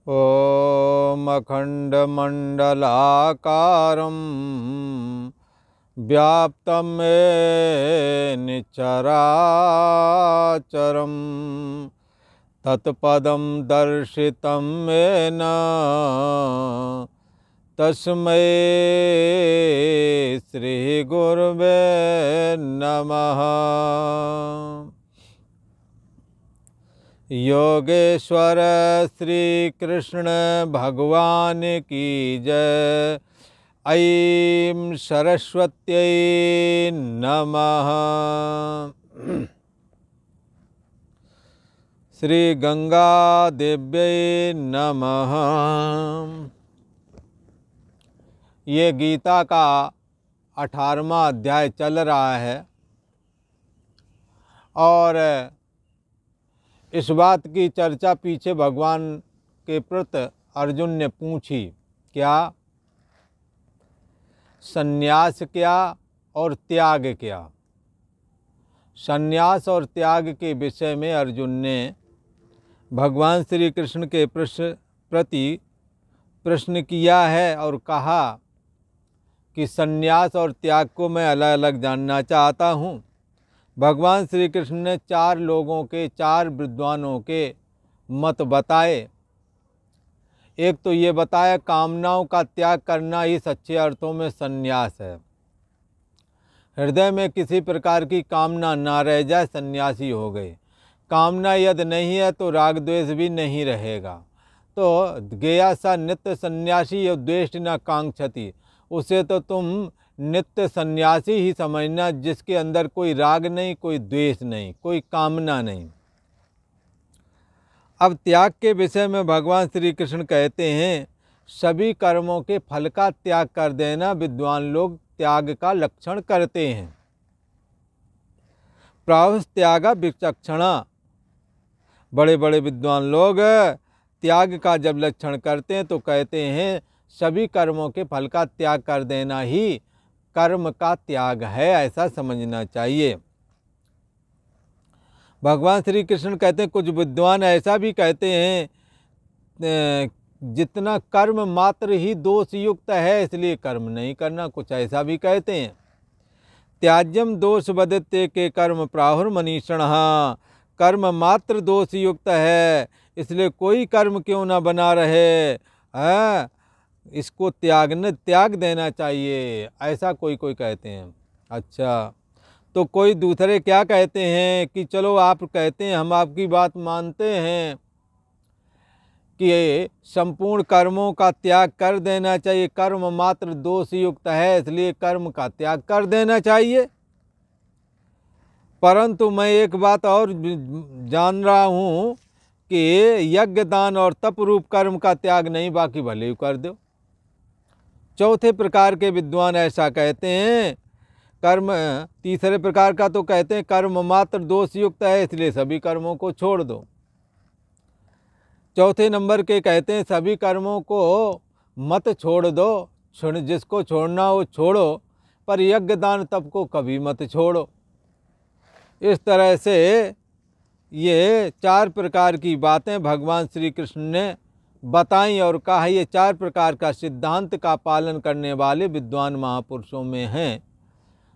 ॐ अखण्डमण्डलाकारं व्याप्तं येन चराचरं तत्पदं दर्शितं येन तस्मै श्रीगुरुवे नमः। योगेश्वर श्री कृष्ण भगवान की जय। ऐं सरस्वत्यै नमः। श्री गंगा देव्यै नमः। ये गीता का 18वां अध्याय चल रहा है और इस बात की चर्चा पीछे भगवान के प्रति अर्जुन ने पूछी, क्या संन्यास क्या और त्याग क्या। संन्यास और त्याग के विषय में अर्जुन ने भगवान श्री कृष्ण के प्रति प्रश्न किया है और कहा कि संन्यास और त्याग को मैं अलग अलग जानना चाहता हूँ। भगवान श्री कृष्ण ने 4 लोगों के 4 विद्वानों के मत बताए। एक तो ये बताया कामनाओं का त्याग करना ही सच्चे अर्थों में संन्यास है। हृदय में किसी प्रकार की कामना ना रह जाए, सन्यासी हो गए। कामना यदि नहीं है तो राग द्वेष भी नहीं रहेगा। तो गया सा नित्य सन्यासी यो द्वेष न कांक्षति, उसे तो तुम नित्य सन्यासी ही समझना जिसके अंदर कोई राग नहीं, कोई द्वेष नहीं, कोई कामना नहीं। अब त्याग के विषय में भगवान श्री कृष्ण कहते हैं सभी कर्मों के फल का त्याग कर देना विद्वान लोग त्याग का लक्षण करते हैं। प्राहुस त्यागा विचक्षणा, बड़े बड़े विद्वान लोग त्याग का जब लक्षण करते हैं तो कहते हैं सभी कर्मों के फल का त्याग कर देना ही कर्म का त्याग है, ऐसा समझना चाहिए। भगवान श्री कृष्ण कहते हैं, कुछ विद्वान ऐसा भी कहते हैं जितना कर्म मात्र ही दोष युक्त है इसलिए कर्म नहीं करना, कुछ ऐसा भी कहते हैं। त्याज्यम दोष बदते के कर्म प्राहुर मनीषणः, कर्म मात्र दोष युक्त है इसलिए कोई कर्म क्यों ना बना रहे, इसको त्याग देना चाहिए, ऐसा कोई कहते हैं। अच्छा, तो कोई दूसरे क्या कहते हैं कि चलो आप कहते हैं हम आपकी बात मानते हैं कि संपूर्ण कर्मों का त्याग कर देना चाहिए, कर्म मात्र दोष युक्त है इसलिए कर्म का त्याग कर देना चाहिए। परंतु मैं एक बात और जान रहा हूँ कि यज्ञ दान और तप रूप कर्म का त्याग नहीं, बाकी भले ही कर दो। चौथे प्रकार के विद्वान ऐसा कहते हैं कर्म, तीसरे प्रकार का तो कहते हैं कर्म मात्र दोष युक्त है इसलिए सभी कर्मों को छोड़ दो। चौथे नंबर के कहते हैं सभी कर्मों को मत छोड़ दो, जिसको छोड़ना हो छोड़ो, पर यज्ञ दान तप को कभी मत छोड़ो। इस तरह से ये 4 प्रकार की बातें भगवान श्री कृष्ण ने बताई और कहा ये 4 प्रकार का सिद्धांत का पालन करने वाले विद्वान महापुरुषों में हैं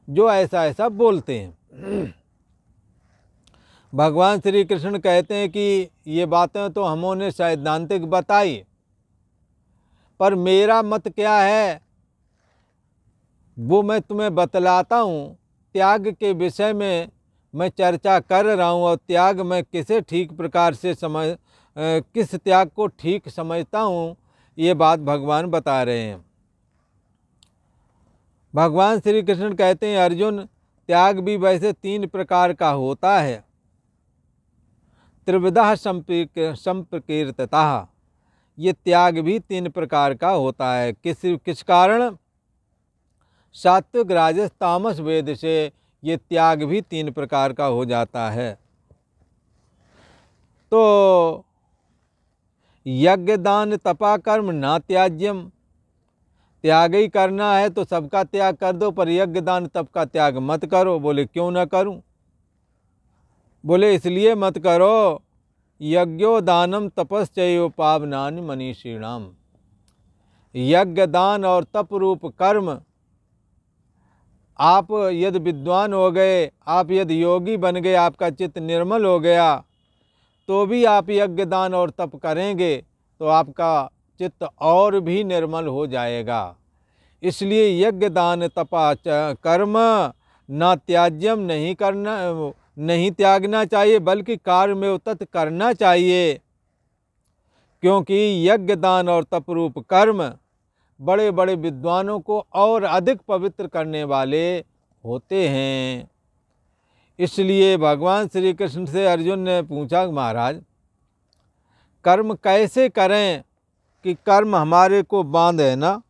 जो ऐसा ऐसा बोलते हैं। भगवान श्री कृष्ण कहते हैं कि ये बातें तो हमने सैद्धांतिक बताई, पर मेरा मत क्या है वो मैं तुम्हें बतलाता हूँ। त्याग के विषय में मैं चर्चा कर रहा हूँ और त्याग मैं किसे ठीक प्रकार से किस त्याग को ठीक समझता हूँ ये बात भगवान बता रहे हैं। भगवान श्री कृष्ण कहते हैं अर्जुन, त्याग भी वैसे 3 प्रकार का होता है। त्रिविधा संप्रकीर्ततः, ये त्याग भी 3 प्रकार का होता है। किस कारण? सात्विक राजस तामस वेद से ये त्याग भी 3 प्रकार का हो जाता है। तो यज्ञ दान तपा कर्म ना त्याज्यम, त्याग ही करना है तो सबका त्याग कर दो, पर यज्ञ दान तप का त्याग मत करो। बोले क्यों ना करूं? बोले इसलिए मत करो, यज्ञो दानम तपश्चैव पावनानि मनीषीणाम। यज्ञ दान और तप रूप कर्म, आप यदि विद्वान हो गए, आप यदि योगी बन गए, आपका चित्त निर्मल हो गया, तो भी आप यज्ञ दान और तप करेंगे तो आपका चित्त और भी निर्मल हो जाएगा। इसलिए यज्ञ दान तपा कर्म न त्याज्यम, नहीं त्यागना चाहिए, बल्कि कार्य में उतत करना चाहिए। क्योंकि यज्ञ दान और तप रूप कर्म बड़े बड़े विद्वानों को और अधिक पवित्र करने वाले होते हैं। इसलिए भगवान श्री कृष्ण से अर्जुन ने पूछा, महाराज कर्म कैसे करें कि कर्म हमारे को बांधे ना।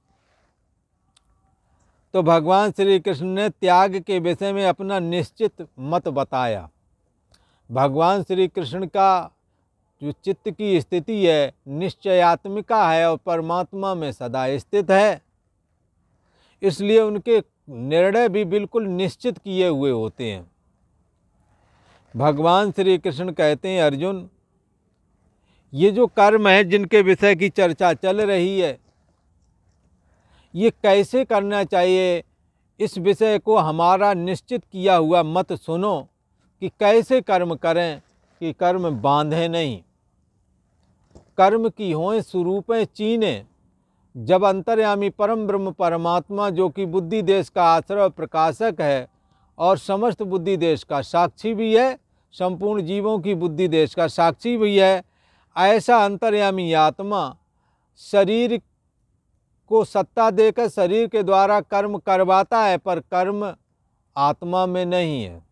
तो भगवान श्री कृष्ण ने त्याग के विषय में अपना निश्चित मत बताया। भगवान श्री कृष्ण का जो चित्त की स्थिति है निश्चयात्मिका है और परमात्मा में सदा स्थित है, इसलिए उनके निर्णय भी बिल्कुल निश्चित किए हुए होते हैं। भगवान श्री कृष्ण कहते हैं, अर्जुन ये जो कर्म है जिनके विषय की चर्चा चल रही है, ये कैसे करना चाहिए, इस विषय को हमारा निश्चित किया हुआ मत सुनो कि कैसे कर्म करें कि कर्म बांधे नहीं। कर्म की हों स्वरूपें चीने, जब अंतर्यामी परम ब्रह्म परमात्मा जो कि बुद्धि देश का आश्रय प्रकाशक है और समस्त बुद्धि देश का साक्षी भी है, संपूर्ण जीवों की बुद्धि देश का साक्षी भी है, ऐसा अंतर्यामी आत्मा शरीर को सत्ता देकर शरीर के द्वारा कर्म करवाता है, पर कर्म आत्मा में नहीं है।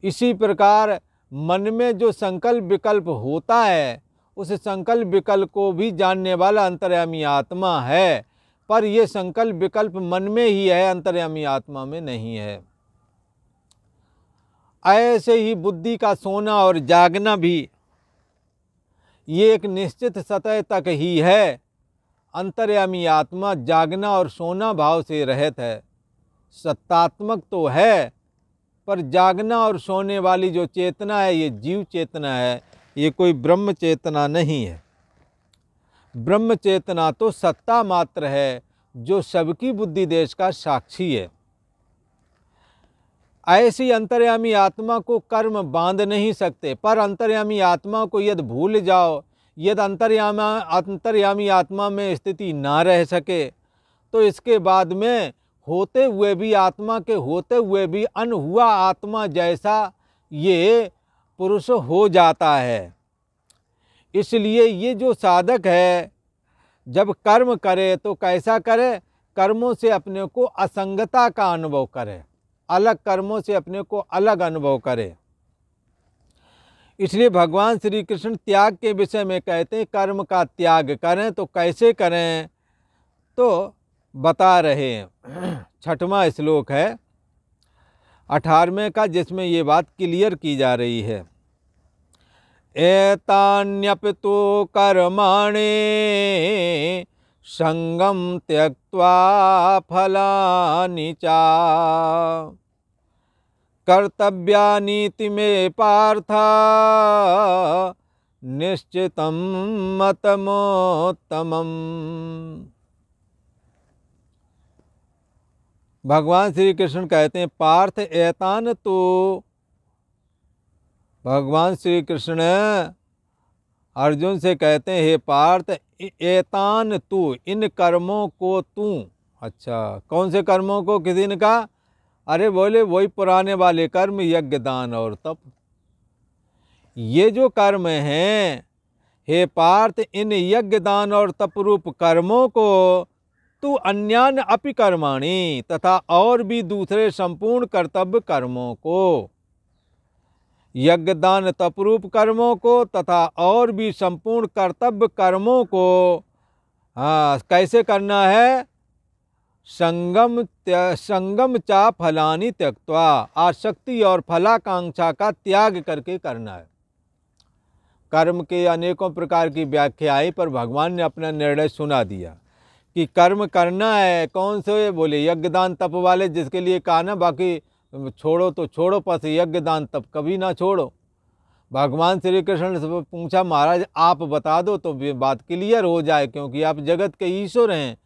इसी प्रकार मन में जो संकल्प विकल्प होता है, उस संकल्प विकल्प को भी जानने वाला अंतर्यामी आत्मा है, पर यह संकल्प विकल्प मन में ही है, अंतर्यामी आत्मा में नहीं है। ऐसे ही बुद्धि का सोना और जागना भी ये एक निश्चित सतह तक ही है। अंतर्यामी आत्मा जागना और सोना भाव से रहित है, सत्तात्मक तो है, पर जागना और सोने वाली जो चेतना है ये जीव चेतना है, ये कोई ब्रह्म चेतना नहीं है। ब्रह्म चेतना तो सत्ता मात्र है जो सबकी बुद्धि देश का साक्षी है। ऐसी अंतर्यामी आत्मा को कर्म बांध नहीं सकते, पर अंतर्यामी आत्मा को यदि भूल जाओ, यदि अंतर्यामी आत्मा में स्थिति ना रह सके, तो इसके बाद में होते हुए भी, आत्मा के होते हुए भी अनहुआ आत्मा जैसा ये पुरुष हो जाता है। इसलिए ये जो साधक है जब कर्म करे तो कैसा करे, कर्मों से अपने को असंगता का अनुभव करे, अलग कर्मों से अपने को अलग अनुभव करे। इसलिए भगवान श्री कृष्ण त्याग के विषय में कहते हैं कर्म का त्याग करें तो कैसे करें, तो बता रहे हैं। 6वां श्लोक है 18वें का, जिसमें ये बात क्लियर की जा रही है। एतान्यपितु कर्माणि संगम त्यक्त्वा फलानि चा कर्तव्यानीति में पार्थ निश्चितं मतमोत्तमम्। भगवान श्री कृष्ण कहते हैं, पार्थ एतान, तो भगवान श्री कृष्ण अर्जुन से कहते हैं, हे पार्थ एतान तू, इन कर्मों को तू। अच्छा, कौन से कर्मों को, किसी ने कहा, अरे बोले वही पुराने वाले कर्म, यज्ञ दान और तप। ये जो कर्म हैं, हे पार्थ इन यज्ञ दान और तप रूप कर्मों को तू अन्यान्य अपि कर्माणि, तथा और भी दूसरे संपूर्ण कर्तव्य कर्मों को, यज्ञ दान तप रूप कर्मों को तथा और भी संपूर्ण कर्तव्य कर्मों को कैसे करना है, संगम चा फलानि त्यक्त्वा, आसक्ति और फलाकांक्षा का त्याग करके करना है। कर्म के अनेकों प्रकार की व्याख्याएं, पर भगवान ने अपना निर्णय सुना दिया कि कर्म करना है। कौन से, बोले यज्ञ दान तप वाले, जिसके लिए कहा ना, बाकी छोड़ो तो छोड़ो, पर यज्ञ दान तप कभी ना छोड़ो। भगवान श्री कृष्ण से पूछा, महाराज आप बता दो तो बात क्लियर हो जाए, क्योंकि आप जगत के ईश्वर हैं,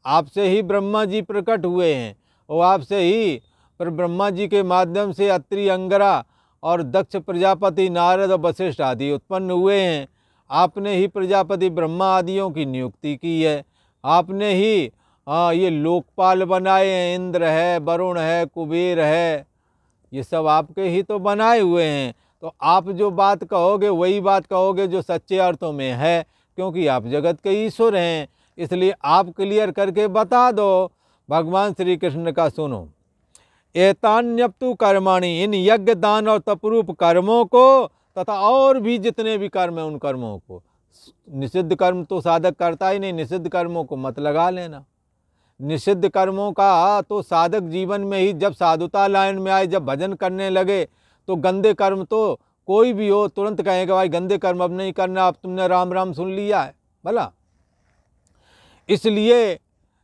आपसे ही ब्रह्मा जी प्रकट हुए हैं और आपसे ही पर ब्रह्मा जी के माध्यम से अत्रि, अंगरा और दक्ष प्रजापति, नारद और वशिष्ठ आदि उत्पन्न हुए हैं। आपने ही प्रजापति ब्रह्मा आदियों की नियुक्ति की है, आपने ही ये लोकपाल बनाए हैं, इंद्र है, वरुण है, कुबेर है, ये सब आपके ही तो बनाए हुए हैं। तो आप जो बात कहोगे वही बात कहोगे जो सच्चे अर्थों में है, क्योंकि आप जगत के ईश्वर हैं, इसलिए आप क्लियर करके बता दो। भगवान श्री कृष्ण का सुनो, एतान्यप्तु कर्माणि, इन यज्ञ दान और तपरूप कर्मों को तथा और भी जितने भी कर्म हैं उन कर्मों को, निषिद्ध कर्म तो साधक करता ही नहीं, निषिद्ध कर्मों को मत लगा लेना। निषिद्ध कर्मों का तो साधक जीवन में ही जब साधुता लाइन में आए, जब भजन करने लगे, तो गंदे कर्म तो कोई भी हो तुरंत कहेगा भाई गंदे कर्म अब नहीं करना, अब तुमने राम राम सुन लिया है भला। इसलिए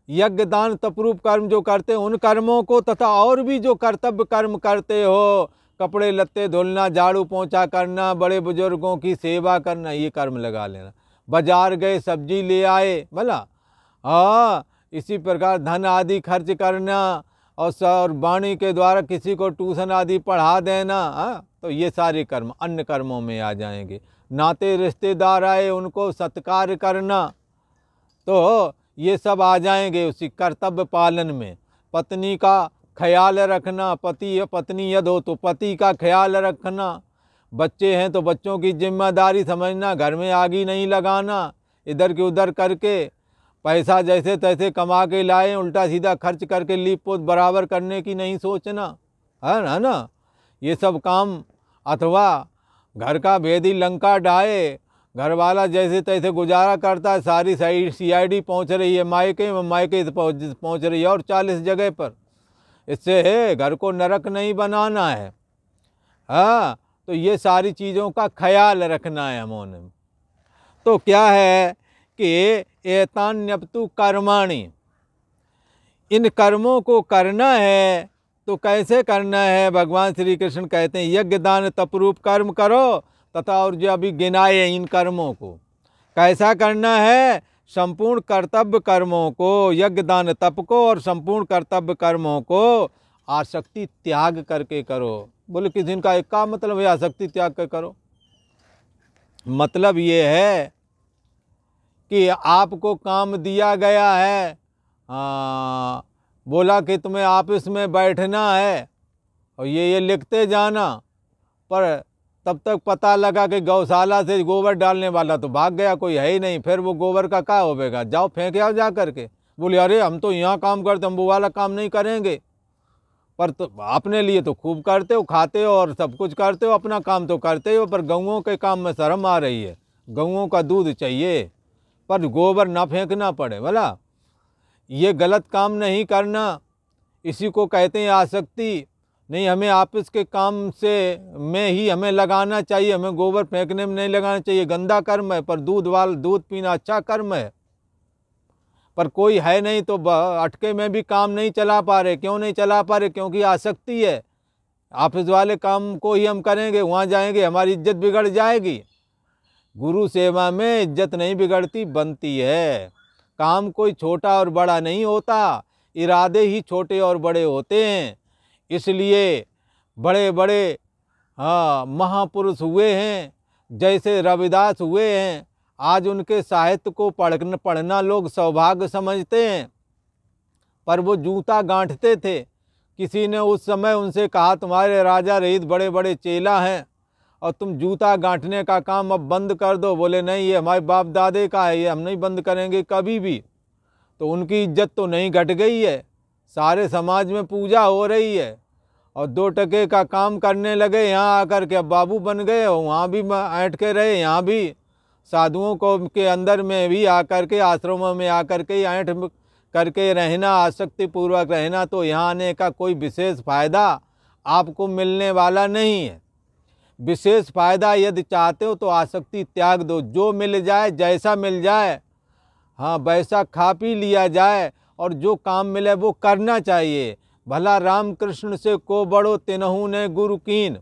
यज्ञ दान तपरूप कर्म जो करते हैं उन कर्मों को तथा और भी जो कर्तव्य कर्म करते हो, कपड़े लत्ते धुलना, झाड़ू पोंछा करना, बड़े बुजुर्गों की सेवा करना, ये कर्म लगा लेना। बाजार गए सब्जी ले आए भला, इसी प्रकार धन आदि खर्च करना और वाणी के द्वारा किसी को ट्यूशन आदि पढ़ा देना, तो ये सारे कर्म अन्य कर्मों में आ जाएंगे। नाते रिश्तेदार आए उनको सत्कार करना, तो ये सब आ जाएंगे उसी कर्तव्य पालन में। पत्नी का ख्याल रखना, पत्नी यदि हो तो पति का ख्याल रखना, बच्चे हैं तो बच्चों की जिम्मेदारी समझना, घर में आग ही नहीं लगाना, इधर की उधर करके पैसा जैसे तैसे कमा के लाए उल्टा सीधा खर्च करके लीप पोत बराबर करने की नहीं सोचना, है ना। ये सब काम, अथवा घर का भेदी लंका ढाए, घर वाला जैसे तैसे गुजारा करता है, सारी CID पहुंच रही है मायके में, मायके से पहुंच रही है और 40 जगह पर। इससे है घर को नरक नहीं बनाना है। तो ये सारी चीज़ों का ख्याल रखना है हमने। तो क्या है कि एतान्यप्तु कर्माणि, इन कर्मों को करना है तो कैसे करना है। भगवान श्री कृष्ण कहते हैं यज्ञ दान तपरूप कर्म करो तथा, और जो अभी गिनाए इन कर्मों को कैसा करना है, संपूर्ण कर्तव्य कर्मों को, यज्ञ दान तप को और संपूर्ण कर्तव्य कर्मों को आसक्ति त्याग करके करो। बोले किस दिन का एक का मतलब है आसक्ति त्याग कर करो, मतलब ये है कि आपको काम दिया गया है, बोला कि तुम्हें ऑफिस में बैठना है और ये लिखते जाना, पर तब तक पता लगा कि गौशाला से गोबर डालने वाला तो भाग गया, कोई है ही नहीं, फिर वो गोबर का क्या होगा, जाओ फेंक आओ जा करके। बोले अरे हम तो यहाँ काम करते, हम वो वाला काम नहीं करेंगे। पर तो अपने लिए तो खूब करते हो, खाते हो और सब कुछ करते हो, अपना काम तो करते हो, पर गऊओं के काम में शर्म आ रही है। गऊओं का दूध चाहिए पर गोबर ना फेंकना पड़े भला, ये गलत काम नहीं करना, इसी को कहते हैं आसक्ति। नहीं, हमें ऑफिस के काम से में ही हमें लगाना चाहिए, हमें गोबर फेंकने में नहीं लगाना चाहिए, गंदा कर्म है। पर दूध पीना अच्छा कर्म है। पर कोई है नहीं तो अटके में भी काम नहीं चला पा रहे। क्यों नहीं चला पा रहे? क्योंकि आसक्ति है। ऑफिस वाले काम को ही हम करेंगे, वहाँ जाएंगे हमारी इज्जत बिगड़ जाएगी। गुरु सेवा में इज्जत नहीं बिगड़ती, बनती है। काम कोई छोटा और बड़ा नहीं होता, इरादे ही छोटे और बड़े होते हैं। इसलिए बड़े बड़े महापुरुष हुए हैं, जैसे रविदास हुए हैं, आज उनके साहित्य को पढ़ना लोग सौभाग्य समझते हैं। पर वो जूता गांठते थे। किसी ने उस समय उनसे कहा तुम्हारे राजा रहीत बड़े बड़े चेला हैं और तुम जूता गांठने का काम अब बंद कर दो। बोले नहीं, ये हमारे बाप दादे का है, ये हम नहीं बंद करेंगे कभी भी। तो उनकी इज्जत तो नहीं घट गई है, सारे समाज में पूजा हो रही है। और 2 टके का काम करने लगे यहाँ आकर के, अब बाबू बन गए। वहाँ भी ऐंठ के रहे, यहाँ भी साधुओं को के अंदर में भी आकर के, आश्रमों में आकर के ऐंठ करके रहना, आसक्ति पूर्वक रहना, तो यहाँ आने का कोई विशेष फ़ायदा आपको मिलने वाला नहीं है। विशेष फ़ायदा यदि चाहते हो तो आसक्ति त्याग दो। जो मिल जाए, जैसा मिल जाए, हाँ वैसा खा पी लिया जाए, और जो काम मिले वो करना चाहिए। भला रामकृष्ण से को बड़ो तिनहु ने गुरु कीन,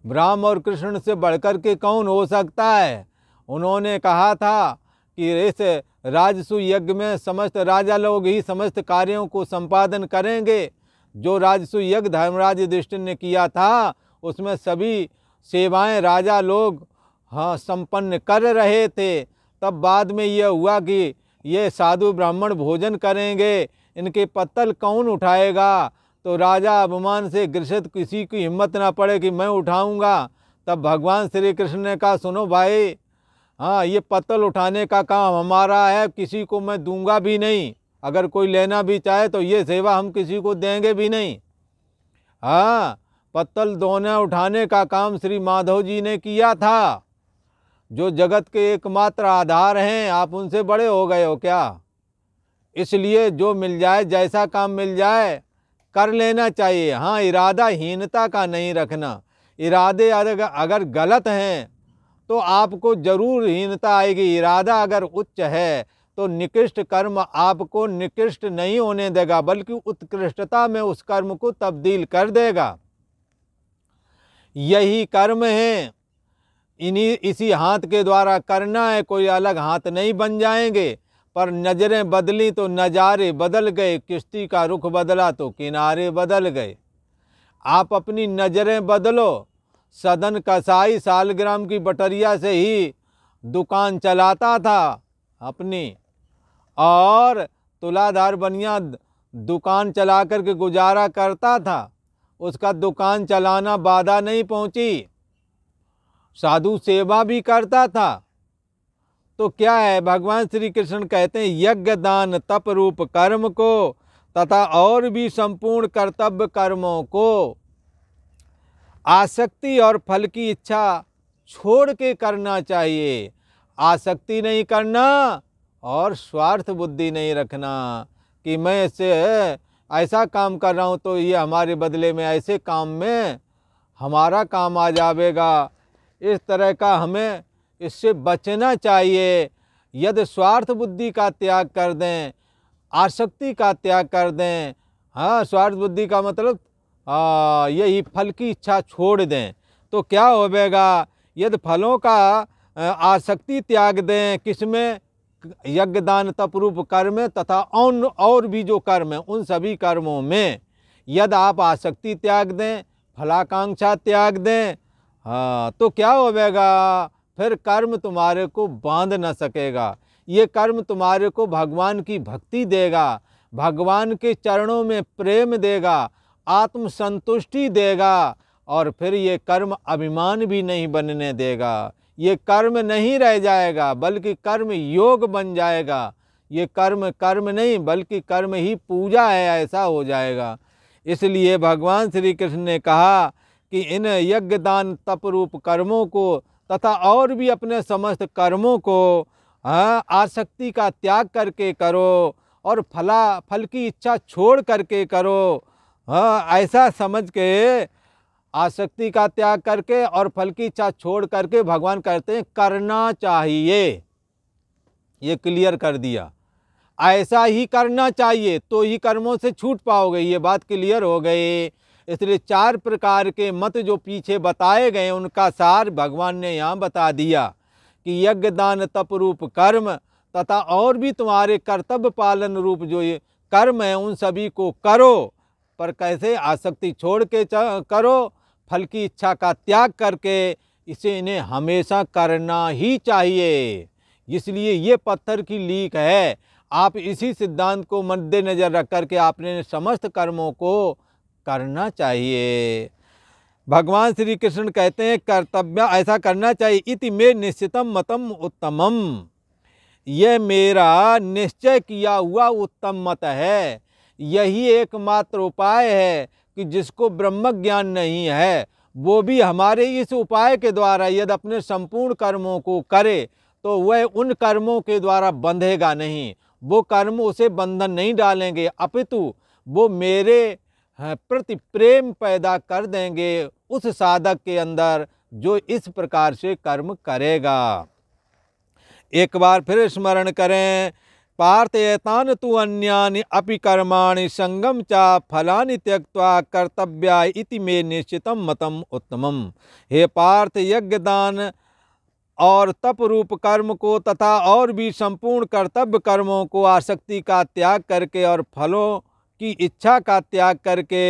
राम और कृष्ण से बढ़कर के कौन हो सकता है। उन्होंने कहा था कि इस राजसूय यज्ञ में समस्त राजा लोग ही समस्त कार्यों को संपादन करेंगे। जो राजसूय यज्ञ धर्मराज युधिष्ठिर ने किया था उसमें सभी सेवाएं राजा लोग संपन्न कर रहे थे। तब बाद में यह हुआ कि ये साधु ब्राह्मण भोजन करेंगे, इनके पत्तल कौन उठाएगा। तो राजा अभिमान से ग्रसित, किसी की हिम्मत ना पड़े कि मैं उठाऊंगा। तब भगवान श्री कृष्ण ने कहा, सुनो भाई, हाँ, ये पत्तल उठाने का काम हमारा है, किसी को मैं दूंगा भी नहीं। अगर कोई लेना भी चाहे तो ये सेवा हम किसी को देंगे भी नहीं। हाँ, पत्तल दोने उठाने का काम श्री माधव जी ने किया था, जो जगत के एकमात्र आधार हैं। आप उनसे बड़े हो गए हो क्या? इसलिए जो मिल जाए, जैसा काम मिल जाए कर लेना चाहिए। हाँ, इरादा हीनता का नहीं रखना। इरादे अगर गलत हैं तो आपको जरूर हीनता आएगी। इरादा अगर उच्च है तो निकृष्ट कर्म आपको निकृष्ट नहीं होने देगा, बल्कि उत्कृष्टता में उस कर्म को तब्दील कर देगा। यही कर्म है, इसी हाथ के द्वारा करना है, कोई अलग हाथ नहीं बन जाएंगे। पर नजरें बदली तो नजारे बदल गए, किश्ती का रुख बदला तो किनारे बदल गए। आप अपनी नजरें बदलो। सदन कसाई सालग्राम की बटरिया से ही दुकान चलाता था अपनी, और तुलाधार बनिया दुकान चला कर के गुजारा करता था। उसका दुकान चलाना बाधा नहीं पहुंची, साधु सेवा भी करता था। तो क्या है, भगवान श्री कृष्ण कहते हैं यज्ञ दान तप रूप कर्म को तथा और भी संपूर्ण कर्तव्य कर्मों को आसक्ति और फल की इच्छा छोड़ के करना चाहिए। आसक्ति नहीं करना और स्वार्थ बुद्धि नहीं रखना कि मैं इससे ऐसा काम कर रहा हूँ तो ये हमारे बदले में ऐसे काम में हमारा काम आ जाएगा। इस तरह का हमें इससे बचना चाहिए। यदि स्वार्थ बुद्धि का त्याग कर दें, आसक्ति का त्याग कर दें, हाँ, स्वार्थ बुद्धि का मतलब यही फल की इच्छा छोड़ दें, तो क्या होगा। यदि फलों का आसक्ति त्याग दें, किसमें, यज्ञ दान तप रूप कर्म तथा और भी जो कर्म है उन सभी कर्मों में यदि आप आसक्ति त्याग दें, फलाकांक्षा त्याग दें, हाँ, तो क्या होगा, फिर कर्म तुम्हारे को बांध न सकेगा। ये कर्म तुम्हारे को भगवान की भक्ति देगा, भगवान के चरणों में प्रेम देगा, आत्मसंतुष्टि देगा, और फिर ये कर्म अभिमान भी नहीं बनने देगा। ये कर्म नहीं रह जाएगा बल्कि कर्म योग बन जाएगा। ये कर्म नहीं बल्कि कर्म ही पूजा है, ऐसा हो जाएगा। इसलिए भगवान श्री कृष्ण ने कहा कि इन यज्ञ दान तप रूप कर्मों को तथा और भी अपने समस्त कर्मों को आसक्ति का त्याग करके करो और फल की इच्छा छोड़ करके करो। ऐसा समझ के आसक्ति का त्याग करके और फल की इच्छा छोड़ करके भगवान कहते हैं करना चाहिए। ये क्लियर कर दिया, ऐसा ही करना चाहिए तो ही कर्मों से छूट पाओगे। ये बात क्लियर हो गई। इसलिए 4 प्रकार के मत जो पीछे बताए गए उनका सार भगवान ने यहाँ बता दिया कि यज्ञ दान तप रूप कर्म तथा और भी तुम्हारे कर्तव्य पालन रूप जो ये कर्म है उन सभी को करो, पर कैसे, आसक्ति छोड़ के करो, फल की इच्छा का त्याग करके इसे इन्हें हमेशा करना ही चाहिए। इसलिए ये पत्थर की लीक है। आप इसी सिद्धांत को मद्देनजर रख करके आपने समस्त कर्मों को करना चाहिए। भगवान श्री कृष्ण कहते हैं कर्तव्य ऐसा करना चाहिए। इति मे निश्चितम मतम उत्तमम, यह मेरा निश्चय किया हुआ उत्तम मत है। यही एकमात्र उपाय है कि जिसको ब्रह्म ज्ञान नहीं है वो भी हमारे इस उपाय के द्वारा यदि अपने संपूर्ण कर्मों को करे तो वह उन कर्मों के द्वारा बंधेगा नहीं। वो कर्म उसे बंधन नहीं डालेंगे, अपितु वो मेरे प्रति प्रेम पैदा कर देंगे उस साधक के अंदर जो इस प्रकार से कर्म करेगा। एक बार फिर स्मरण करें पार्थ एतान तु अन्यानि अपि कर्माणि संगम चा फलानि त्यक्त्वा कर्तव्या इति मे निश्चितम मतम उत्तमम। हे पार्थ, यज्ञ दान और तप रूप कर्म को तथा और भी संपूर्ण कर्तव्य कर्मों को आसक्ति का त्याग करके और फलों की इच्छा का त्याग करके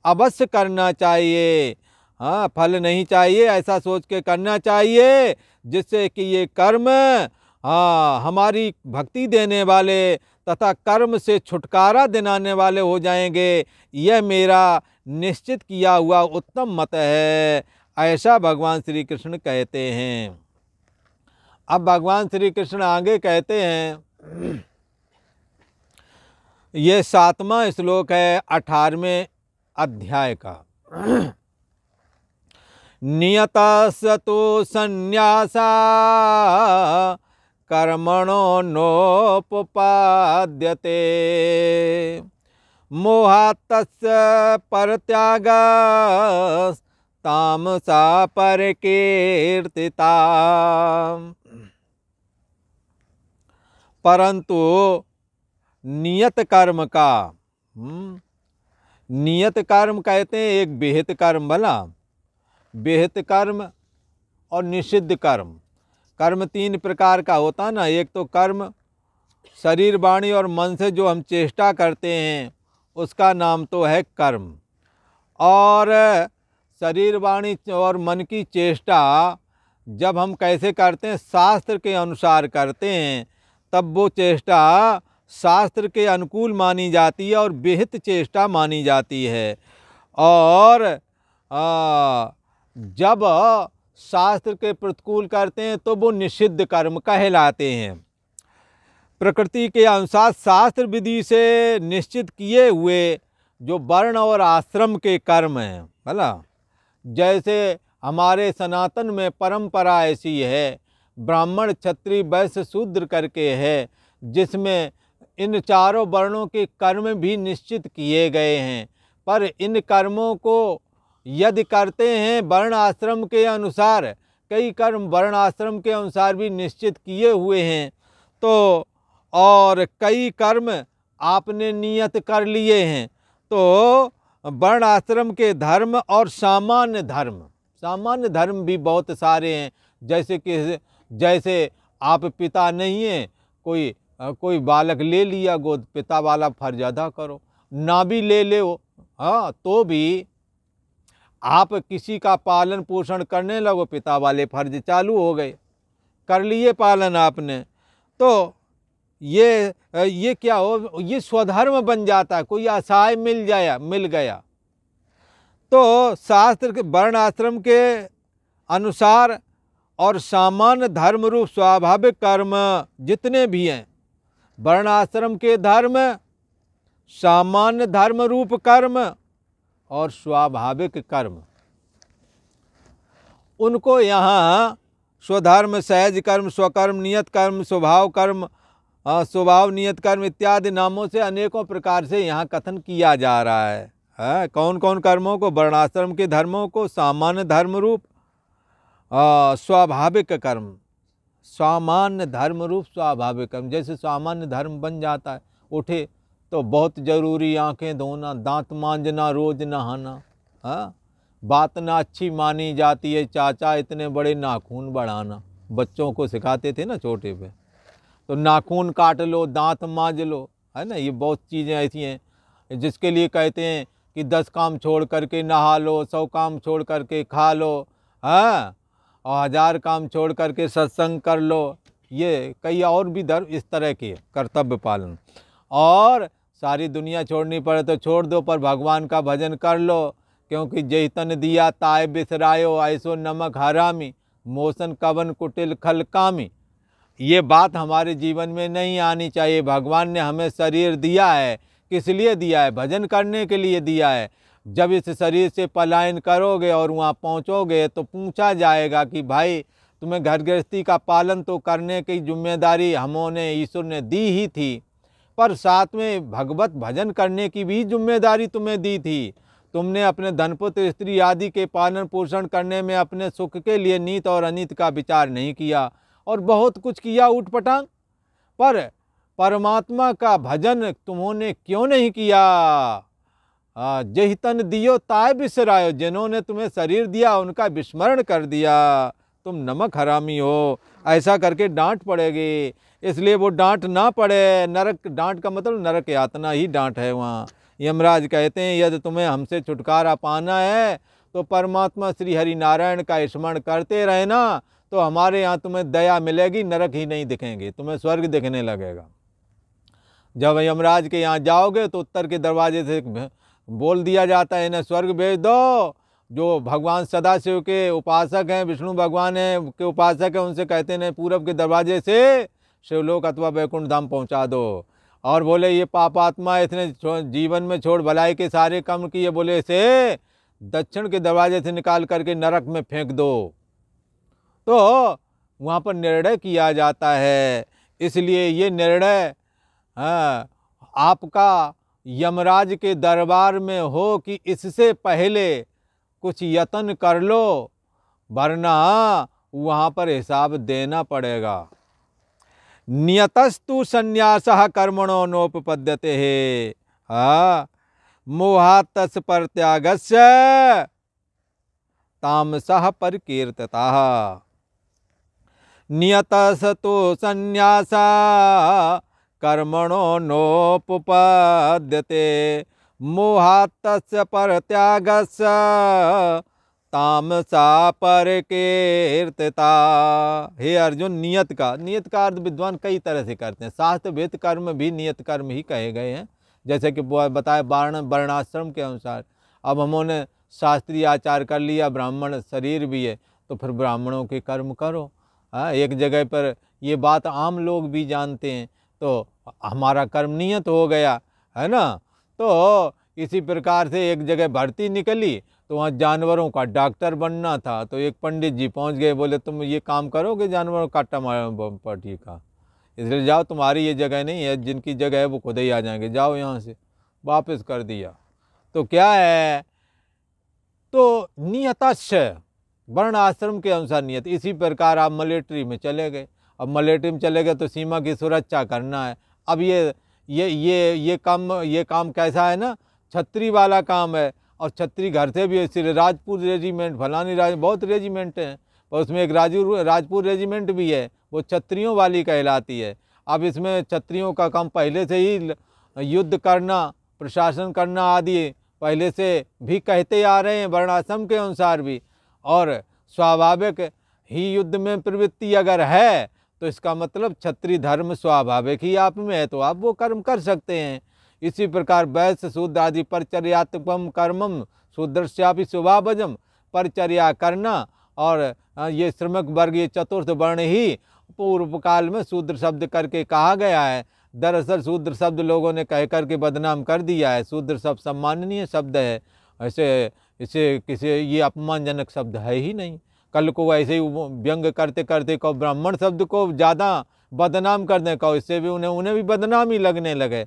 अवश्य करना चाहिए। हाँ, फल नहीं चाहिए ऐसा सोच के करना चाहिए, जिससे कि ये कर्म हमारी भक्ति देने वाले तथा कर्म से छुटकारा दिलाने वाले हो जाएंगे। यह मेरा निश्चित किया हुआ उत्तम मत है, ऐसा भगवान श्री कृष्ण कहते हैं। अब भगवान श्री कृष्ण आगे कहते हैं, ये 7वां श्लोक है 18वें अध्याय का। नियतस्तु संन्यासा कर्मणो नोपपाद्यते मोहात्तस्य परत्यागस्तामसा परकीर्तिता। परंतु नियत कर्म का, नियत कर्म कहते हैं एक विहित कर्म, भला विहित कर्म और निषिद्ध कर्म। कर्म 3 प्रकार का होता ना। एक तो कर्म शरीर वाणी और मन से जो हम चेष्टा करते हैं उसका नाम तो है कर्म, और शरीर वाणी और मन की चेष्टा जब हम कैसे करते हैं, शास्त्र के अनुसार करते हैं, तब वो चेष्टा शास्त्र के अनुकूल मानी जाती है और विहित चेष्टा मानी जाती है। और जब शास्त्र के प्रतिकूल करते हैं तो वो निषिद्ध कर्म कहलाते हैं। प्रकृति के अनुसार शास्त्र विधि से निश्चित किए हुए जो वर्ण और आश्रम के कर्म हैं, भला जैसे हमारे सनातन में परंपरा ऐसी है, ब्राह्मण क्षत्रिय वैश्य शूद्र करके है, जिसमें इन चारों वर्णों के कर्म भी निश्चित किए गए हैं। पर इन कर्मों को यदि करते हैं वर्ण आश्रम के अनुसार, कई कर्म वर्ण आश्रम के अनुसार भी निश्चित किए हुए हैं, तो और कई कर्म आपने नियत कर लिए हैं, तो वर्ण आश्रम के धर्म और सामान्य धर्म, सामान्य धर्म भी बहुत सारे हैं। जैसे आप पिता नहीं हैं, कोई बालक ले लिया गोद, पिता वाला फर्ज अदा करो, ना भी ले ले हाँ तो भी आप किसी का पालन पोषण करने लगो, पिता वाले फर्ज चालू हो गए, कर लिए पालन आपने, तो ये क्या हो, ये स्वधर्म बन जाता है। कोई असहाय मिल गया तो शास्त्र के वर्ण आश्रम के अनुसार और सामान्य धर्म रूप स्वाभाविक कर्म जितने भी हैं, वर्ण आश्रम के धर्म, सामान्य धर्म रूप कर्म और स्वाभाविक कर्म, उनको यहाँ स्वधर्म, सहज कर्म, स्वकर्म, नियत कर्म, स्वभाव कर्म, स्वभाव नियत कर्म इत्यादि नामों से अनेकों प्रकार से यहाँ कथन किया जा रहा है। कौन कौन कर्मों को? वर्णाश्रम के धर्मों को, सामान्य धर्म रूप स्वाभाविक कर्म, सामान्य धर्म रूप स्वाभाविक कर्म। जैसे सामान्य धर्म बन जाता है, उठे तो बहुत ज़रूरी आंखें धोना, दांत मांजना, रोज नहाना। बात ना अच्छी मानी जाती है, चाचा इतने बड़े नाखून बढ़ाना, बच्चों को सिखाते थे ना छोटे पे, तो नाखून काट लो, दांत मांज लो, है ना। ये बहुत चीज़ें ऐसी हैं जिसके लिए कहते हैं कि 10 काम छोड़ करके नहा लो, 100 काम छोड़ करके खा लो, और 1000 काम छोड़ करके सत्संग कर लो। ये कई और भी धर्म इस तरह के कर्तव्य पालन। और सारी दुनिया छोड़नी पड़े तो छोड़ दो, पर भगवान का भजन कर लो, क्योंकि जय तन दिया ताय बिसरायो, ऐसो नमक हरामी, मोसन कवन कुटिल खल कामी। ये बात हमारे जीवन में नहीं आनी चाहिए। भगवान ने हमें शरीर दिया है, किस लिए दिया है? भजन करने के लिए दिया है। जब इस शरीर से पलायन करोगे और वहाँ पहुँचोगे तो पूछा जाएगा कि भाई तुम्हें घर गृहस्थी का पालन तो करने की जिम्मेदारी हमने, ईश्वर ने दी ही थी, पर साथ में भगवत भजन करने की भी जिम्मेदारी तुम्हें दी थी। तुमने अपने धनपुत्र स्त्री आदि के पालन पोषण करने में अपने सुख के लिए नीत और अनीत का विचार नहीं किया, और बहुत कुछ किया ऊटपटांग। पर परमात्मा का भजन तुमने क्यों नहीं किया। जहि तन दियो ताय बिसरायो, जिन्होंने तुम्हें शरीर दिया उनका विस्मरण कर दिया, तुम नमक हरामी हो, ऐसा करके डांट पड़ेगी। इसलिए वो डांट ना पड़े, नरक, डांट का मतलब नरक यातना ही डांट है वहाँ। यमराज कहते हैं यदि तुम्हें हमसे छुटकारा पाना है तो परमात्मा श्री हरि नारायण का स्मरण करते रहना, तो हमारे यहाँ तुम्हें दया मिलेगी, नरक ही नहीं दिखेंगे, तुम्हें स्वर्ग दिखने लगेगा। जब यमराज के यहाँ जाओगे तो उत्तर के दरवाजे से बोल दिया जाता है इन्हें स्वर्ग भेज दो। जो भगवान सदाशिव के उपासक हैं, विष्णु भगवान हैं के उपासक हैं, उनसे कहते हैं पूरब के दरवाजे से शिवलोक अथवा वैकुंठ धाम पहुँचा दो। और बोले ये पापात्मा इसने जीवन में छोड़ भलाई के सारे काम किए, बोले इसे दक्षिण के दरवाजे से निकाल करके नरक में फेंक दो। तो वहाँ पर निर्णय किया जाता है। इसलिए ये निर्णय आपका यमराज के दरबार में हो कि इससे पहले कुछ यत्न कर लो, वरना वहाँ पर हिसाब देना पड़ेगा। नियतस्तु संन्यासः कर्मणो नोपपद्यते है, मोहात्तस् परित्यागस्य तामसः परिकीर्तितः। नियतस्तु संन्यासः कर्मणो नोपपद्यते, मोहात्तस्य परित्यागस्य तामसा परिकीर्तिता। हे अर्जुन, नियत का अर्थ विद्वान कई तरह से करते हैं। शास्त्र वेद कर्म भी नियत कर्म ही कहे गए हैं, जैसे कि बताए वर्णाश्रम के अनुसार। अब हमने शास्त्रीय आचार कर लिया, ब्राह्मण शरीर भी है, तो फिर ब्राह्मणों के कर्म करो। एक जगह पर ये बात आम लोग भी जानते हैं, तो हमारा कर्म नियत हो गया, है ना। तो इसी प्रकार से एक जगह भर्ती निकली, तो वहाँ जानवरों का डॉक्टर बनना था, तो एक पंडित जी पहुँच गए, बोले तुम ये काम करोगे जानवरों का पट्टी का, इसलिए जाओ, तुम्हारी ये जगह नहीं है, जिनकी जगह है वो खुद ही आ जाएंगे, जाओ यहाँ से। वापस कर दिया। तो क्या है, तो नियतस्य, वर्ण आश्रम के अनुसार नियत। इसी प्रकार आप मिलिट्री में चले गए, अब मिलिट्री में चले गए तो सीमा की सुरक्षा करना है। अब ये काम कैसा है ना, छत्री वाला काम है, और छत्री घर से भी इसलिए राजपूत रेजिमेंट, फलानी बहुत रेजिमेंट हैं, और उसमें एक राजपूत रेजिमेंट भी है, वो छत्रियों वाली कहलाती है। अब इसमें छत्रियों का काम पहले से ही युद्ध करना, प्रशासन करना आदि पहले से भी कहते आ रहे हैं वर्णाश्रम के अनुसार भी। और स्वाभाविक ही युद्ध में प्रवृत्ति अगर है तो इसका मतलब क्षत्रिय धर्म स्वाभाविक ही आप में है, तो आप वो कर्म कर सकते हैं। इसी प्रकार वैश्य शूद्र आदि परिचर्यात्मकम कर्मम शूद्रस्यापि स्वभावजम, परिचर्या करना, और ये श्रमिक वर्ग, ये चतुर्थ वर्ण ही पूर्व काल में शूद्र शब्द करके कहा गया है। दरअसल शूद्र शब्द लोगों ने कह करके बदनाम कर दिया है। शूद्र शब्द सम्माननीय शब्द है, ऐसे इसे किसी ये अपमानजनक शब्द है ही नहीं। कल को ऐसे ही व्यंग करते करते कहो ब्राह्मण शब्द को ज़्यादा बदनाम कर दें, कहो इससे भी उन्हें भी बदनाम ही लगने लगे।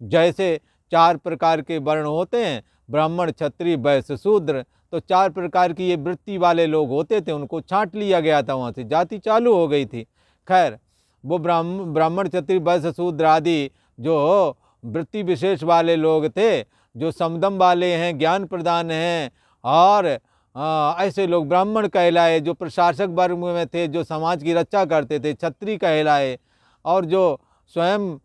जैसे 4 प्रकार के वर्ण होते हैं, ब्राह्मण क्षत्रिय वैश्य शूद्र, तो 4 प्रकार की ये वृत्ति वाले लोग होते थे, उनको छांट लिया गया था, वहाँ से जाति चालू हो गई थी। खैर वो ब्राह्मण क्षत्रिय वैश्य शूद्र आदि जो वृत्ति विशेष वाले लोग थे, जो समदम वाले हैं, ज्ञान प्रदान हैं, और ऐसे लोग ब्राह्मण कहलाए। जो प्रशासक वर्ग में थे, जो समाज की रक्षा करते थे, क्षत्रिय कहलाए। और जो स्वयं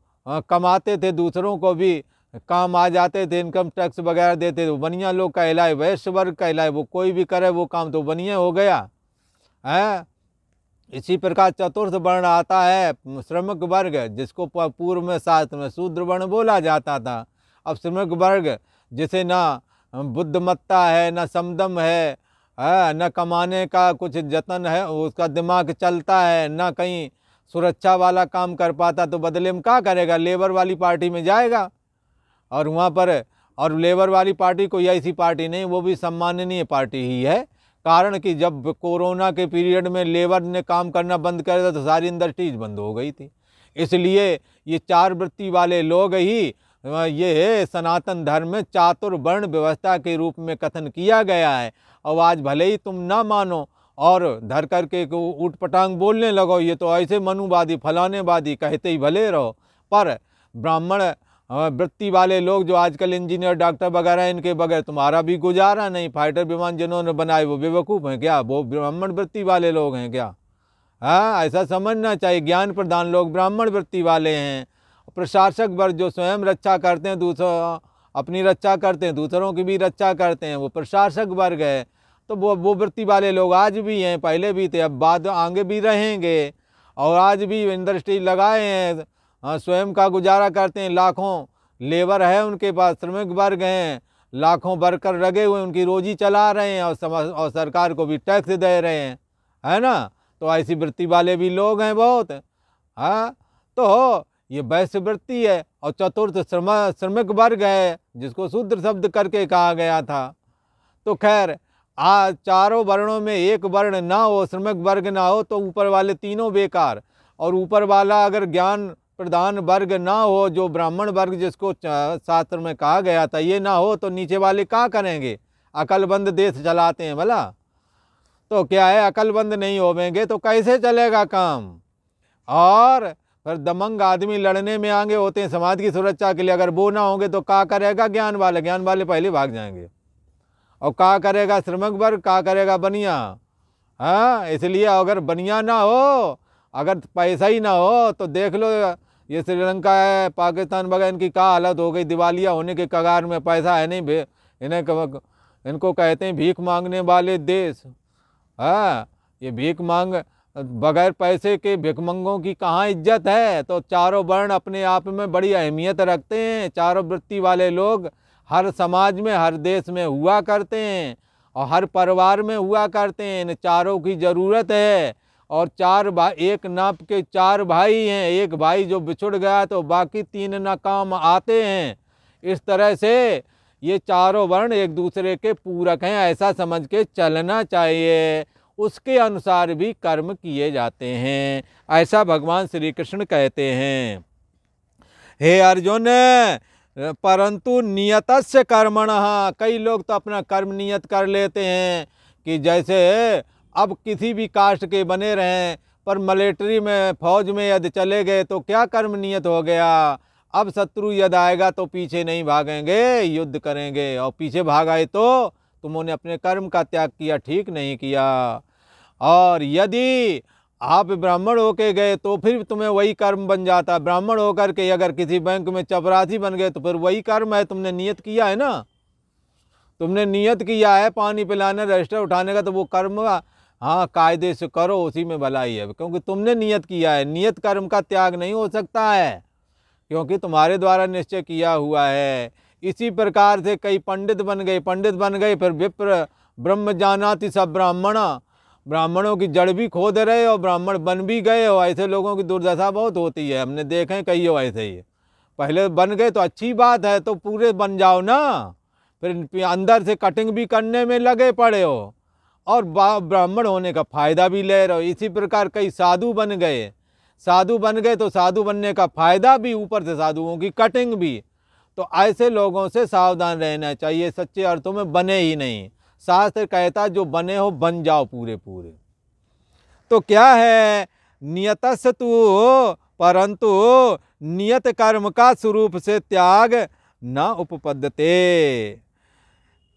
कमाते थे, दूसरों को भी काम आ जाते थे, इनकम टैक्स वगैरह देते थे, वो बनिया लोग कहलाए। वैश्य वर्ग कहलाए, वो कोई भी करे वो काम तो बनिया हो गया है। इसी प्रकार चतुर्थ वर्ण आता है श्रमिक वर्ग, जिसको पूर्व में शास्त्र में शूद्र वर्ण बोला जाता था। अब श्रमिक वर्ग जिसे ना बुद्धिमत्ता है, ना समदम है, न कमाने का कुछ जतन है, उसका दिमाग चलता है, ना कहीं सुरक्षा वाला काम कर पाता, तो बदले में क्या करेगा, लेबर वाली पार्टी में जाएगा। और वहाँ पर, और लेबर वाली पार्टी कोई ऐसी पार्टी नहीं, वो भी सम्माननीय पार्टी ही है। कारण कि जब कोरोना के पीरियड में लेबर ने काम करना बंद कर दिया तो सारी इंडस्ट्रीज बंद हो गई थी। इसलिए ये 4 वृत्ति वाले लोग ही ये सनातन धर्म में चातुर्वर्ण व्यवस्था के रूप में कथन किया गया है। और आज भले ही तुम ना मानो और धर करके ऊट पटांग बोलने लगो, ये तो ऐसे मनुवादी फलानेवादी कहते ही भले रहो, पर ब्राह्मण वृत्ति वाले लोग जो आजकल इंजीनियर डॉक्टर वगैरह हैं, इनके बगैर तुम्हारा भी गुजारा नहीं। फाइटर विमान जिन्होंने बनाए वो बेवकूफ़ हैं क्या? वो ब्राह्मण वृत्ति वाले लोग हैं क्या? हाँ, ऐसा समझना चाहिए। ज्ञान प्रधान लोग ब्राह्मण वृत्ति वाले हैं। प्रशासक वर्ग जो स्वयं रक्षा करते हैं, दूसरों अपनी रक्षा करते हैं, दूसरों की भी रक्षा करते हैं, वो प्रशासक वर्ग है। तो वो वृत्ति वाले लोग आज भी हैं, पहले भी थे, अब बाद आगे भी रहेंगे। और आज भी इंडस्ट्री लगाए हैं, स्वयं का गुजारा करते हैं। लाखों लेबर है उनके पास, श्रमिक वर्ग हैं, लाखों वर्कर लगे हुए उनकी रोजी चला रहे हैं, और सरकार को भी टैक्स दे रहे हैं, है ना। तो ऐसी वृत्ति वाले भी लोग हैं बहुत। हाँ, तो ये वैश्य वृत्ति है। और चतुर्थ श्रमिक वर्ग है, जिसको शूद्र शब्द करके कहा गया था। तो खैर, आज चारों वर्णों में एक वर्ण ना हो, श्रमिक वर्ग ना हो, तो ऊपर वाले तीनों बेकार। और ऊपर वाला अगर ज्ञान प्रधान वर्ग ना हो, जो ब्राह्मण वर्ग जिसको शास्त्र में कहा गया था, ये ना हो, तो नीचे वाले क्या करेंगे? अकलबंद देश चलाते हैं भला। तो क्या है, अकलबंद नहीं होवेंगे तो कैसे चलेगा काम? और फिर दमंग आदमी लड़ने में आगे होते हैं समाज की सुरक्षा के लिए, अगर वो ना होंगे तो क्या करेगा ज्ञान वाले? ज्ञान वाले पहले भाग जाएंगे। और क्या करेगा श्रमिक वर्ग, क्या करेगा बनिया? हाँ, इसलिए अगर बनिया ना हो, अगर पैसा ही ना हो, तो देख लो ये श्रीलंका है, पाकिस्तान वगैरह, इनकी क्या हालत हो गई, दिवालिया होने के कगार में। पैसा है नहीं, इनको कहते हैं भीख मांगने वाले देश। हाँ, ये भीख मांग, बगैर पैसे के भिखमंगों की कहाँ इज्जत है? तो चारों वर्ण अपने आप में बड़ी अहमियत रखते हैं। चारों वृत्ति वाले लोग हर समाज में, हर देश में हुआ करते हैं, और हर परिवार में हुआ करते हैं। इन चारों की ज़रूरत है। और चार भाई, एक नाप के चार भाई हैं, एक भाई जो बिछुड़ गया तो बाकी तीन ना काम आते हैं। इस तरह से ये चारों वर्ण एक दूसरे के पूरक हैं, ऐसा समझ के चलना चाहिए। उसके अनुसार भी कर्म किए जाते हैं, ऐसा भगवान श्री कृष्ण कहते हैं। हे अर्जुन, परंतु नियतस्य कर्मणः, कई लोग तो अपना कर्म नियत कर लेते हैं कि जैसे अब किसी भी कास्ट के बने रहें, पर मिलिट्री में, फौज में यदि चले गए तो क्या कर्म नियत हो गया? अब शत्रु यदि आएगा तो पीछे नहीं भागेंगे, युद्ध करेंगे। और पीछे भाग आए तो तुमने अपने कर्म का त्याग किया, ठीक नहीं किया। और यदि आप ब्राह्मण होके गए तो फिर तुम्हें वही कर्म बन जाता। ब्राह्मण होकर के अगर किसी बैंक में चपरासी बन गए तो फिर वही कर्म है, तुमने नियत किया है ना। तुमने नियत किया है पानी पिलाने, रजिस्टर उठाने का, तो वो कर्म हाँ कायदे से करो, उसी में भलाई है, क्योंकि तुमने नियत किया है। नियत कर्म का त्याग नहीं हो सकता है, क्योंकि तुम्हारे द्वारा निश्चय किया हुआ है। इसी प्रकार से कई पंडित बन गए, फिर विप्र ब्रह्म जानाति सब ब्राह्मण, ब्राह्मणों की जड़ भी खोद रहे और ब्राह्मण बन भी गए हो। ऐसे लोगों की दुर्दशा बहुत होती है, हमने देखे कई हो ऐसे ही। पहले बन गए तो अच्छी बात है, तो पूरे बन जाओ ना, फिर अंदर से कटिंग भी करने में लगे पड़े हो और ब्राह्मण होने का फायदा भी ले रहे हो। इसी प्रकार कई साधु बन गए तो साधु बनने का फायदा भी, ऊपर से साधुओं की कटिंग भी। तो ऐसे लोगों से सावधान रहना चाहिए, सच्चे अर्थों में बने ही नहीं। शास्त्र कहता जो बने हो बन जाओ पूरे पूरे। तो क्या है, नियतस्य तु परंतु नियत कर्म का स्वरूप से त्याग न उपपद्यते,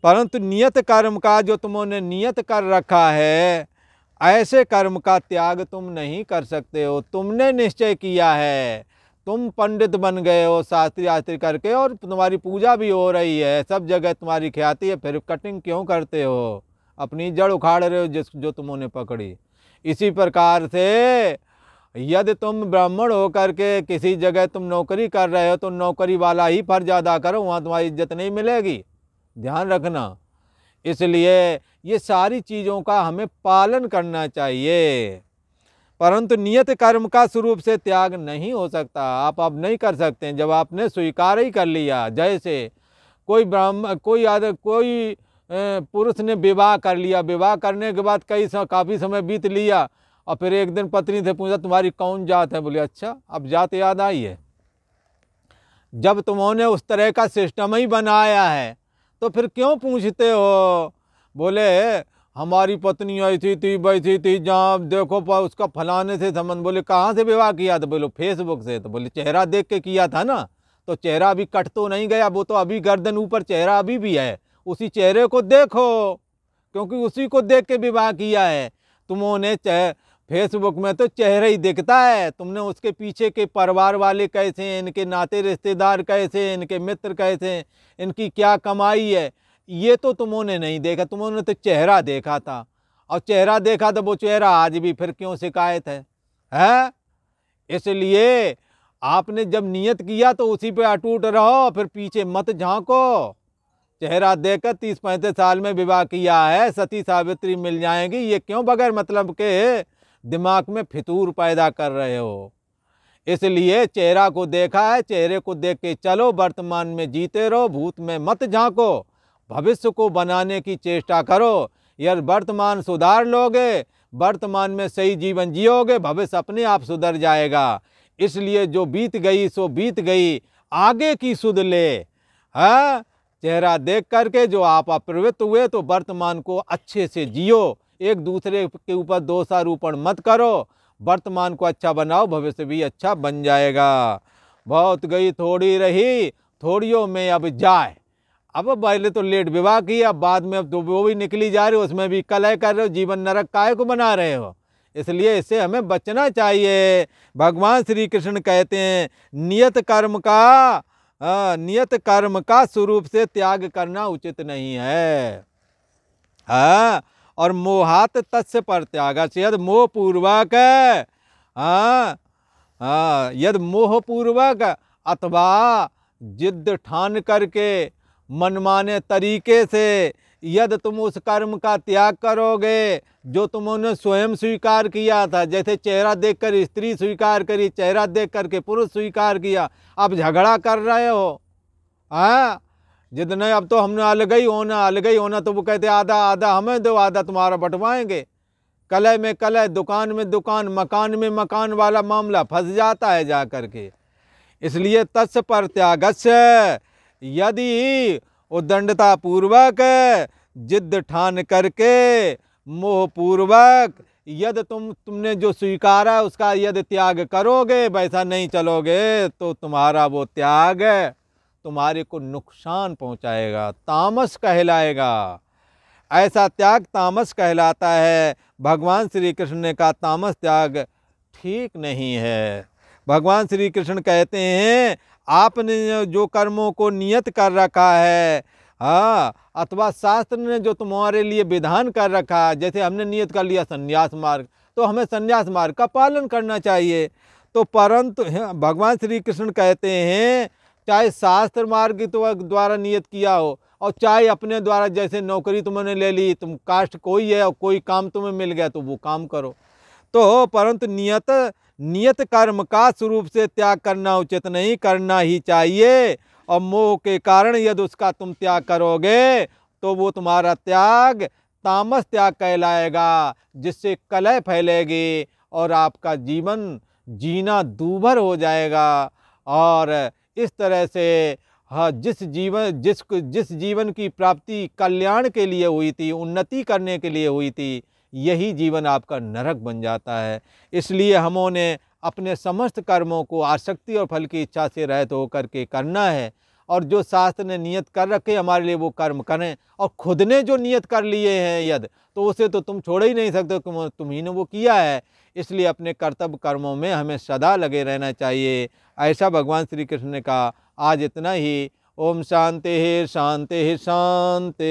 परंतु नियत कर्म का जो तुमने नियत कर रखा है, ऐसे कर्म का त्याग तुम नहीं कर सकते हो। तुमने निश्चय किया है, तुम पंडित बन गए हो शास्त्री आस्त्री करके, और तुम्हारी पूजा भी हो रही है, सब जगह तुम्हारी ख्याति है, फिर कटिंग क्यों करते हो? अपनी जड़ उखाड़ रहे हो जो तुमने पकड़ी। इसी प्रकार से यदि तुम ब्राह्मण होकर के किसी जगह तुम नौकरी कर रहे हो तो नौकरी वाला ही फर्ज अदा करो, वहाँ तुम्हारी इज्जत नहीं मिलेगी, ध्यान रखना। इसलिए ये सारी चीज़ों का हमें पालन करना चाहिए। परंतु नियत कर्म का स्वरूप से त्याग नहीं हो सकता। आप अब नहीं कर सकते हैं, जब आपने स्वीकार ही कर लिया। जैसे कोई कोई पुरुष ने विवाह कर लिया, विवाह करने के बाद काफ़ी समय बीत लिया, और फिर एक दिन पत्नी से पूछा तुम्हारी कौन जात है? बोले अच्छा, अब जात याद आई है। जब तुमने उस तरह का सिस्टम ही बनाया है तो फिर क्यों पूछते हो? बोले हमारी पत्नी ऐसी थी वैसी थी, जहाँ देखो उसका फलाने से संबंध। बोले कहाँ से विवाह किया? तो बोलो फेसबुक से। तो बोले चेहरा देख के किया था ना। तो चेहरा अभी कट तो नहीं गया, वो तो अभी गर्दन ऊपर चेहरा अभी भी है। उसी चेहरे को देखो, क्योंकि उसी को देख के विवाह किया है। तुमने फेसबुक में तो चेहरा ही दिखता है, तुमने उसके पीछे के परिवार वाले कैसे हैं, इनके नाते रिश्तेदार कैसे हैं, इनके मित्र कैसे हैं, इनकी क्या कमाई है, ये तो तुमने नहीं देखा। तुमने तो चेहरा देखा था, और चेहरा देखा तो वो चेहरा आज भी फिर क्यों शिकायत है? इसलिए आपने जब नियत किया तो उसी पे अटूट रहो, फिर पीछे मत झांको। चेहरा देखकर 30-35 साल में विवाह किया है, सती सावित्री मिल जाएंगी, ये क्यों बगैर मतलब के दिमाग में फितूर पैदा कर रहे हो? इसलिए चेहरा को देखा है, चेहरे को देख के चलो, वर्तमान में जीते रहो, भूत में मत झांको, भविष्य को बनाने की चेष्टा करो। यदि वर्तमान सुधार लोगे, वर्तमान में सही जीवन जियोगे, भविष्य अपने आप सुधर जाएगा। इसलिए जो बीत गई सो बीत गई, आगे की सुध ले। हाँ, चेहरा देख करके जो आप अप्रवृत्त हुए तो वर्तमान को अच्छे से जियो, एक दूसरे के ऊपर दोषारोपण मत करो, वर्तमान को अच्छा बनाओ, भविष्य भी अच्छा बन जाएगा। बहुत गई थोड़ी रही, थोड़ियों में अब जाए। अब पहले तो लेट विवाह किया, बाद में अब तो वो भी निकली जा रही हो, उसमें भी कलह कर रहे हो, जीवन नरक काहे को बना रहे हो? इसलिए इससे हमें बचना चाहिए। भगवान श्री कृष्ण कहते हैं नियत कर्म का स्वरूप से त्याग करना उचित नहीं है। हाँ, और मोहात तस्य पर त्याग, यद मोहपूर्वक, यद मोहपूर्वक अथवा जिद ठान करके मनमाने तरीके से यदि तुम उस कर्म का त्याग करोगे जो तुमने स्वयं स्वीकार किया था। जैसे चेहरा देखकर स्त्री स्वीकार करी, चेहरा देख करके पुरुष स्वीकार किया, अब झगड़ा कर रहे हो। हाँ, जिद नहीं, अब तो हमने अलग ही होना, तो वो कहते आधा आधा हमें दो, आधा तुम्हारा बंटवाएंगे। कलह में कलह, दुकान में दुकान, मकान में मकान वाला मामला फंस जाता है जा करके। इसलिए तस्य पर त्यागस्य, यदि उद्दंडता पूर्वक जिद ठान करके मोहपूर्वक यदि तुमने जो स्वीकारा उसका यदि त्याग करोगे, वैसा नहीं चलोगे, तो तुम्हारा वो त्याग तुम्हारे को नुकसान पहुंचाएगा, तामस कहलाएगा। ऐसा त्याग तामस कहलाता है। भगवान श्री कृष्ण ने कहा तामस त्याग ठीक नहीं है। भगवान श्री कृष्ण कहते हैं आपने जो कर्मों को नियत कर रखा है, हाँ, अथवा शास्त्र ने जो तुम्हारे लिए विधान कर रखा है, जैसे हमने नियत कर लिया संन्यास मार्ग, तो हमें संन्यास मार्ग का पालन करना चाहिए। तो परंतु भगवान श्री कृष्ण कहते हैं चाहे शास्त्र मार्ग तो द्वारा नियत किया हो, और चाहे अपने द्वारा, जैसे नौकरी तुमने ले ली, तुम कास्ट कोई है और कोई काम तुम्हें मिल गया तो वो काम करो, तो परंतु नियत कर्म का स्वरूप से त्याग करना उचित नहीं, करना ही चाहिए। और मोह के कारण यदि उसका तुम त्याग करोगे तो वो तुम्हारा त्याग तामस त्याग कहलाएगा, जिससे कलह फैलेगी और आपका जीवन जीना दूभर हो जाएगा। और इस तरह से हाँ, जिस जीवन की प्राप्ति कल्याण के लिए हुई थी, उन्नति करने के लिए हुई थी, यही जीवन आपका नरक बन जाता है। इसलिए हमने अपने समस्त कर्मों को आसक्ति और फल की इच्छा से रहित होकर के करना है, और जो शास्त्र ने नियत कर रखे हमारे लिए वो कर्म करें। और खुद ने जो नियत कर लिए हैं यदि, तो उसे तो तुम छोड़ ही नहीं सकते, तुम ही ने वो किया है। इसलिए अपने कर्तव्य कर्मों में हमें सदा लगे रहना चाहिए, ऐसा भगवान श्री कृष्ण ने कहा। आज इतना ही। ओम शांति शांति शांति।